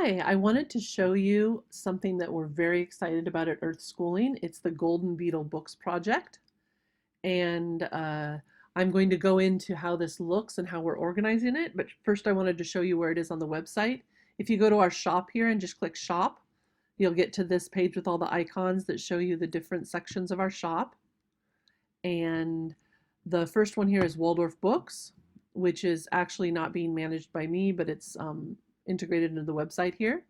Hi, I wanted to show you something that we're very excited about at Earth Schooling. It's the Golden Beetle Books project. And I'm going to go into how this looks and how we're organizing it. But first, I wanted to show you where it is on the website. If you go to our shop here and just click shop, you'll get to this page with all the icons that show you the different sections of our shop. And the first one here is Waldorf Books, which is actually not being managed by me, but it's integrated into the website here.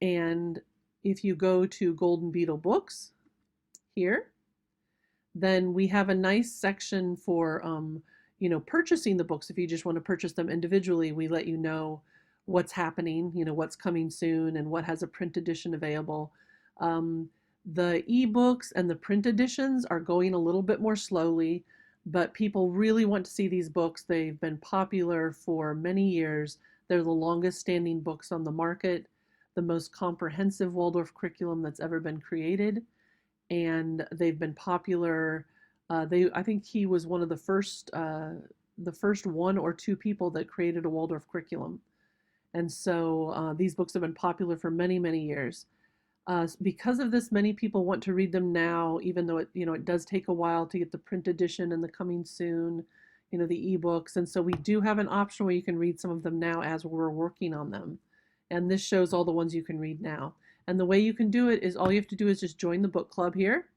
And if you go to Golden Beetle Books here, then we have a nice section for purchasing the books. If you just want to purchase them individually, we let you know what's happening, what's coming soon and what has a print edition available. The ebooks and the print editions are going a little bit more slowly, but people really want to see these books. They've been popular for many years. They're the longest standing books on the market, the most comprehensive Waldorf curriculum that's ever been created, and they've been popular. I think he was one of the first one or two people that created a Waldorf curriculum, and so these books have been popular for many, many years. Because of this, many people want to read them now, even though it does take a while to get the print edition and the coming soon, the ebooks. And so we do have an option where you can read some of them now as we're working on them. And this shows all the ones you can read now. And the way you can do it is all you have to do is just join the book club here,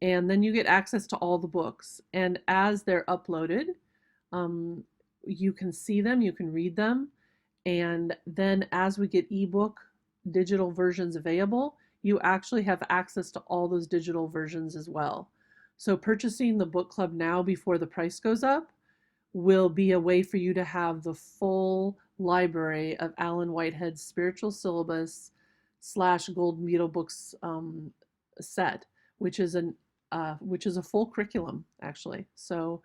and then you get access to all the books. And as they're uploaded, you can see them, you can read them. And then as we get ebook digital versions available, you actually have access to all those digital versions as well. So purchasing the book club now before the price goes up will be a way for you to have the full library of Alan Whitehead's spiritual syllabus / Golden Beetle Books set, which is a full curriculum actually. So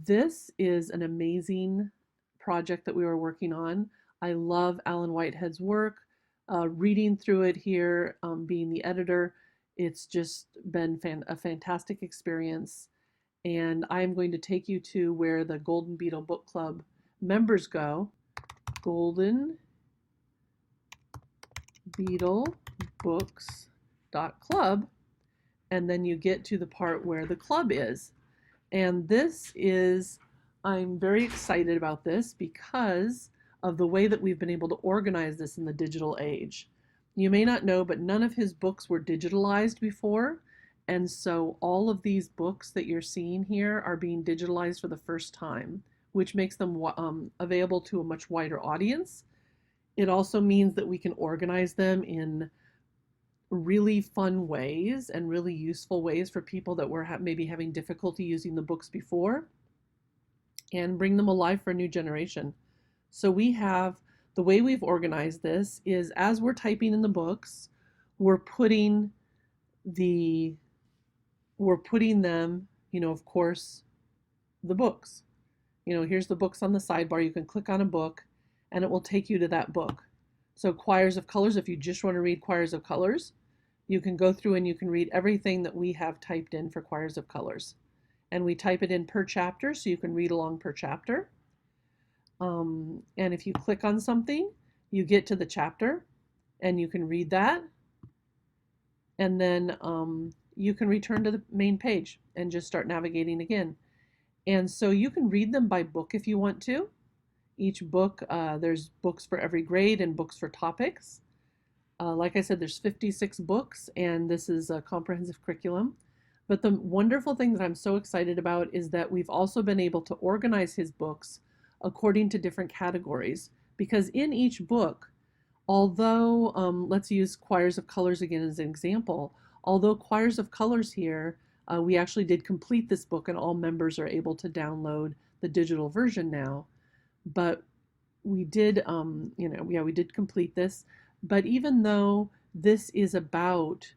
this is an amazing project that we were working on. I love Alan Whitehead's work. Reading through it here, being the editor, it's just been a fantastic experience. And I'm going to take you to where the Golden Beetle Book Club members go. Golden Beetle Books.club. And then you get to the part where the club is. And I'm very excited about this because of the way that we've been able to organize this in the digital age. You may not know, but none of his books were digitalized before. And so all of these books that you're seeing here are being digitalized for the first time, which makes them available to a much wider audience. It also means that we can organize them in really fun ways and really useful ways for people that were maybe having difficulty using the books before, and bring them alive for a new generation. So the way we've organized this is as we're typing in the books, we're putting them, of course, the books. Here's the books on the sidebar. You can click on a book and it will take you to that book. So Choirs of Colors, if you just want to read Choirs of Colors, you can go through and you can read everything that we have typed in for Choirs of Colors. And we type it in per chapter, so you can read along per chapter. And if you click on something, you get to the chapter and you can read that. And then you can return to the main page and just start navigating again. And so you can read them by book if you want to. Each book, there's books for every grade and books for topics. Like I said, there's 56 books, and this is a comprehensive curriculum. But the wonderful thing that I'm so excited about is that we've also been able to organize his books according to different categories. Because in each book, although, let's use Choirs of Colors again as an example, although Choirs of Colors here, we actually did complete this book and all members are able to download the digital version now. But we did, we did complete this. But even though this is about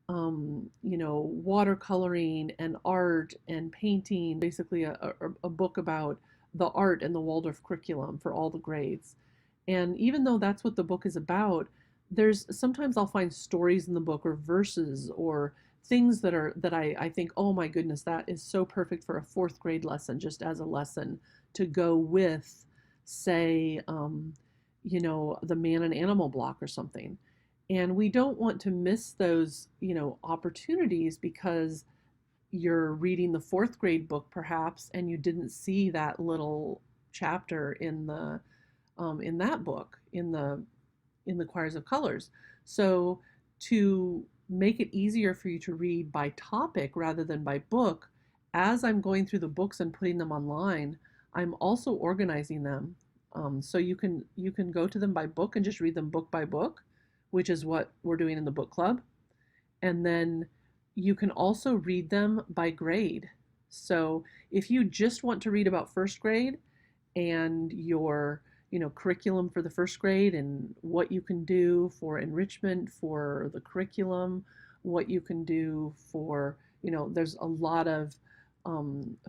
watercoloring and art and painting, basically a book about the art and the Waldorf curriculum for all the grades. And even though that's what the book is about, sometimes I'll find stories in the book or verses or things that I think, oh my goodness, that is so perfect for a fourth grade lesson, just as a lesson to go with, say, the man and animal block or something. And we don't want to miss those, opportunities because you're reading the fourth grade book perhaps and you didn't see that little chapter in that book in the choirs of colors. So to make it easier for you to read by topic rather than by book, as I'm going through the books and putting them online, I'm also organizing them. So you can go to them by book and just read them book by book, which is what we're doing in the book club. And then you can also read them by grade. So if you just want to read about first grade and your curriculum for the first grade and what you can do for enrichment for the curriculum, what you can do for, there's a lot of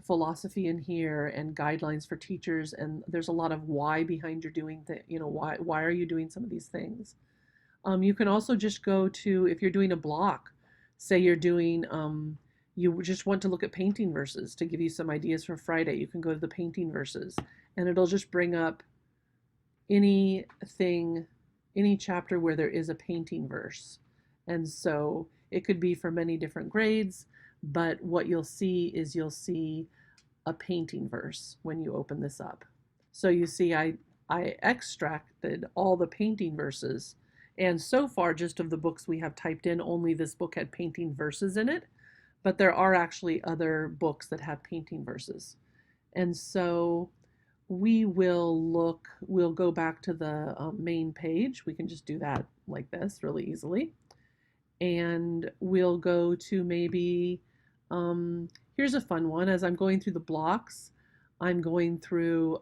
philosophy in here and guidelines for teachers, and there's a lot of why behind your doing why are you doing some of these things. You can also just go to, if you're doing a block, say you're doing, you just want to look at painting verses to give you some ideas for Friday, you can go to the painting verses and it'll just bring up anything, any chapter where there is a painting verse. And so it could be for many different grades, but what you'll see a painting verse when you open this up. So you see I extracted all the painting verses, and so far just of the books we have typed in, only this book had painting verses in it, but there are actually other books that have painting verses. And so we'll go back to the main page. We can just do that like this really easily. And we'll go to maybe, here's a fun one. As I'm going through the blocks, I'm going through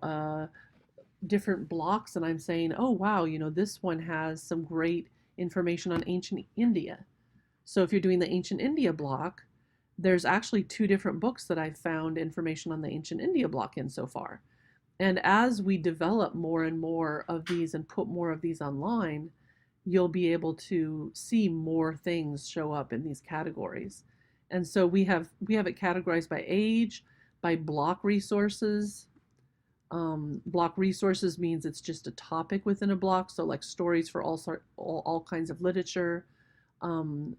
different blocks and I'm saying, oh wow, this one has some great information on ancient India. So if you're doing the ancient India block, there's actually 2 different books that I've found information on the ancient India block in so far. And as we develop more and more of these and put more of these online, you'll be able to see more things show up in these categories. And so we have it categorized by age, by block resources. Block resources means it's just a topic within a block. So like stories for all kinds of literature,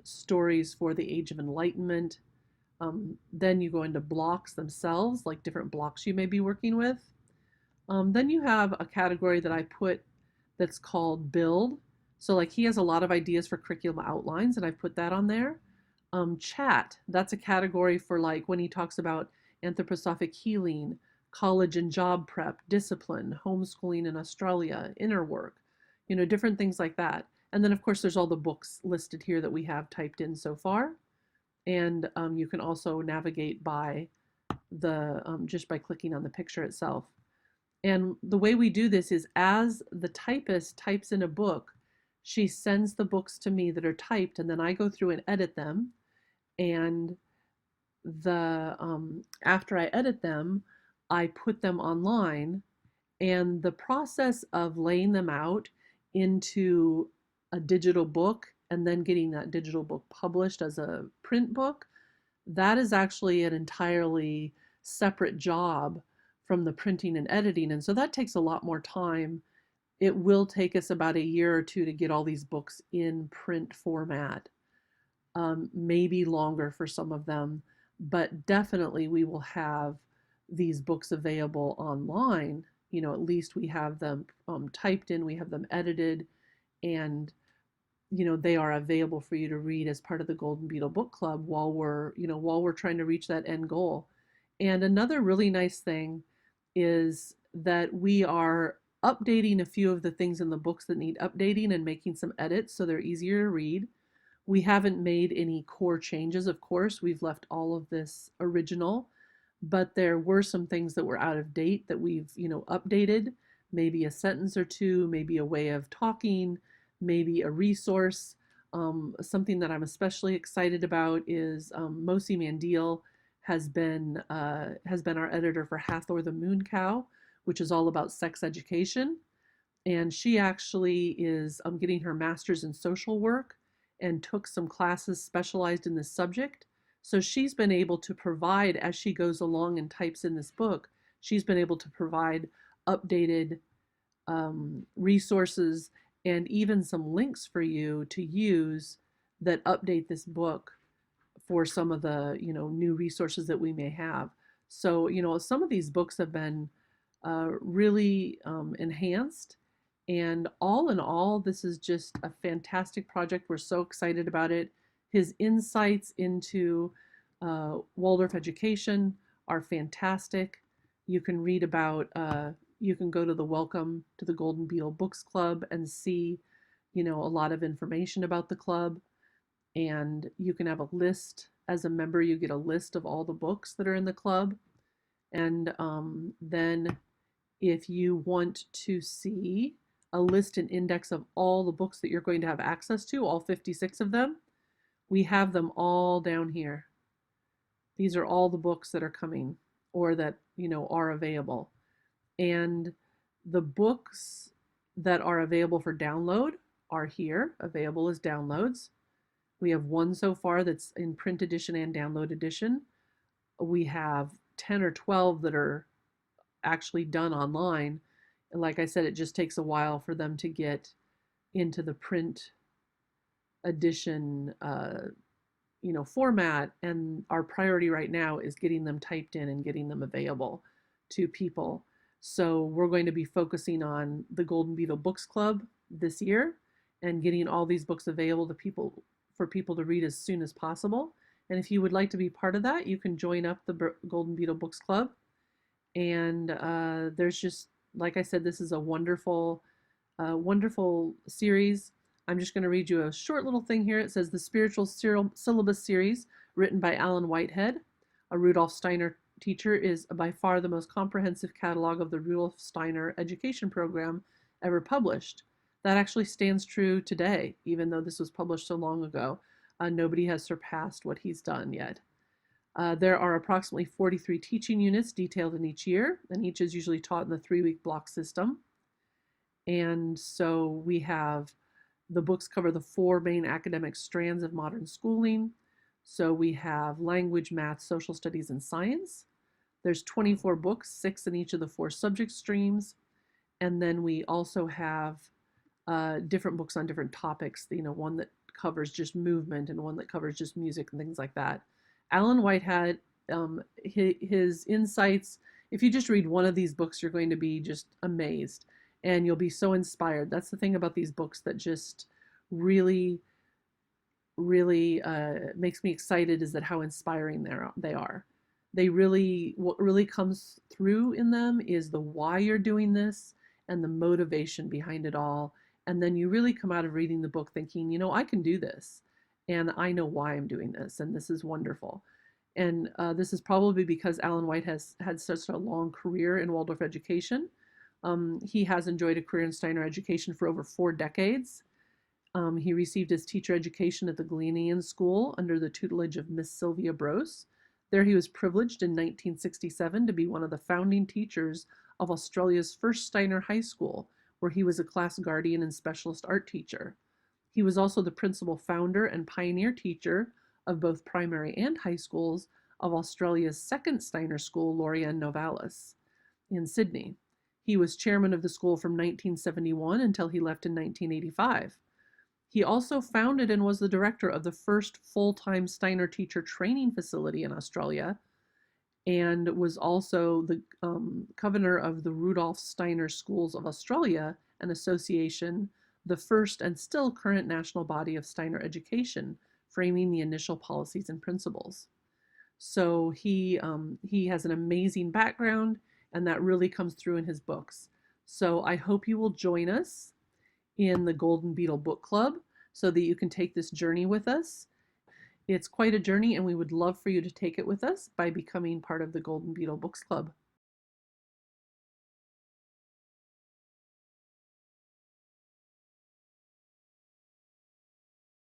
stories for the Age of Enlightenment. Then you go into blocks themselves, like different blocks you may be working with. Then you have a category that I put that's called build. So like he has a lot of ideas for curriculum outlines and I've put that on there. Chat, that's a category for like when he talks about anthroposophic healing, college and job prep, discipline, homeschooling in Australia, inner work, different things like that. And then of course there's all the books listed here that we have typed in so far. And you can also navigate by the just by clicking on the picture itself. And the way we do this is as the typist types in a book, she sends the books to me that are typed, and then I go through and edit them. And after I edit them, I put them online. And the process of laying them out into a digital book and then getting that digital book published as a print book, that is actually an entirely separate job from the printing and editing. And so that takes a lot more time. It will take us about a year or 2 to get all these books in print format, maybe longer for some of them, but definitely we will have these books available online. At least we have them typed in, we have them edited, and they are available for you to read as part of the Golden Beetle Book Club while we're trying to reach that end goal. And another really nice thing is that we are updating a few of the things in the books that need updating and making some edits so they're easier to read. We haven't made any core changes, of course. We've left all of this original, but there were some things that were out of date that we've, updated, maybe a sentence or two, maybe a way of talking, maybe a resource. Something that I'm especially excited about is Mosi Mandil has been our editor for Hathor the Moon Cow, which is all about sex education. And she actually is getting her master's in social work and took some classes specialized in this subject. So she's been able to provide, as she goes along and types in this book, she's been able to provide updated resources and even some links for you to use that update this book for some of the new resources that we may have. So some of these books have been really enhanced, and all in all, this is just a fantastic project. We're so excited about it. His insights into Waldorf education are fantastic. You can read about you can go to the Welcome to the Golden Beetle Books Club and see a lot of information about the club, and you can have a list. As a member, you get a list of all the books that are in the club. And then if you want to see a list and index of all the books that you're going to have access to, all 56 of them, we have them all down here. These are all the books that are coming or that are available. And the books that are available for download are here, available as downloads. We have one so far that's in print edition and download edition. We have 10 or 12 that are actually done online. And like I said, it just takes a while for them to get into the print edition format, and our priority right now is getting them typed in and getting them available to people. So we're going to be focusing on the Golden Beetle Books Club this year and getting all these books available to people for people to read as soon as possible. And if you would like to be part of that, you can join up the Golden Beetle Books Club. And there's just, like I said, this is a wonderful, wonderful series. I'm just going to read you a short little thing here. It says the Spiritual Syllabus series, written by Alan Whitehead, a Rudolf Steiner teacher, is by far the most comprehensive catalog of the Rudolf Steiner education program ever published. That actually stands true today, even though this was published so long ago. Nobody has surpassed what he's done yet. There are approximately 43 teaching units detailed in each year, and each is usually taught in the 3-week block system. And so we have the books cover the 4 main academic strands of modern schooling. So we have language, math, social studies, and science. There's 24 books, 6 in each of the 4 subject streams. And then we also have different books on different topics, one that covers just movement and one that covers just music and things like that. Alan Whitehead, his insights, if you just read one of these books, you're going to be just amazed and you'll be so inspired. That's the thing about these books that just really, really makes me excited, is that how inspiring they are. What really comes through in them is the why you're doing this and the motivation behind it all. And then you really come out of reading the book thinking, I can do this. And I know why I'm doing this. And this is wonderful. And this is probably because Alan White has had such a long career in Waldorf education. He has enjoyed a career in Steiner education for over 4 decades. He received his teacher education at the Galilean School under the tutelage of Miss Sylvia Brose. There he was privileged in 1967 to be one of the founding teachers of Australia's first Steiner High School, where he was a class guardian and specialist art teacher. He was also the principal founder and pioneer teacher of both primary and high schools of Australia's second Steiner school, Lorien Novalis, in Sydney. He was chairman of the school from 1971 until he left in 1985. He also founded and was the director of the first full-time Steiner teacher training facility in Australia, and was also the convener of the Rudolf Steiner Schools of Australia, an association, the first and still current national body of Steiner education, framing the initial policies and principles. So he has an amazing background, and that really comes through in his books. So I hope you will join us in the Golden Beetle Book Club so that you can take this journey with us. It's quite a journey, and we would love for you to take it with us by becoming part of the Golden Beetle Books Club.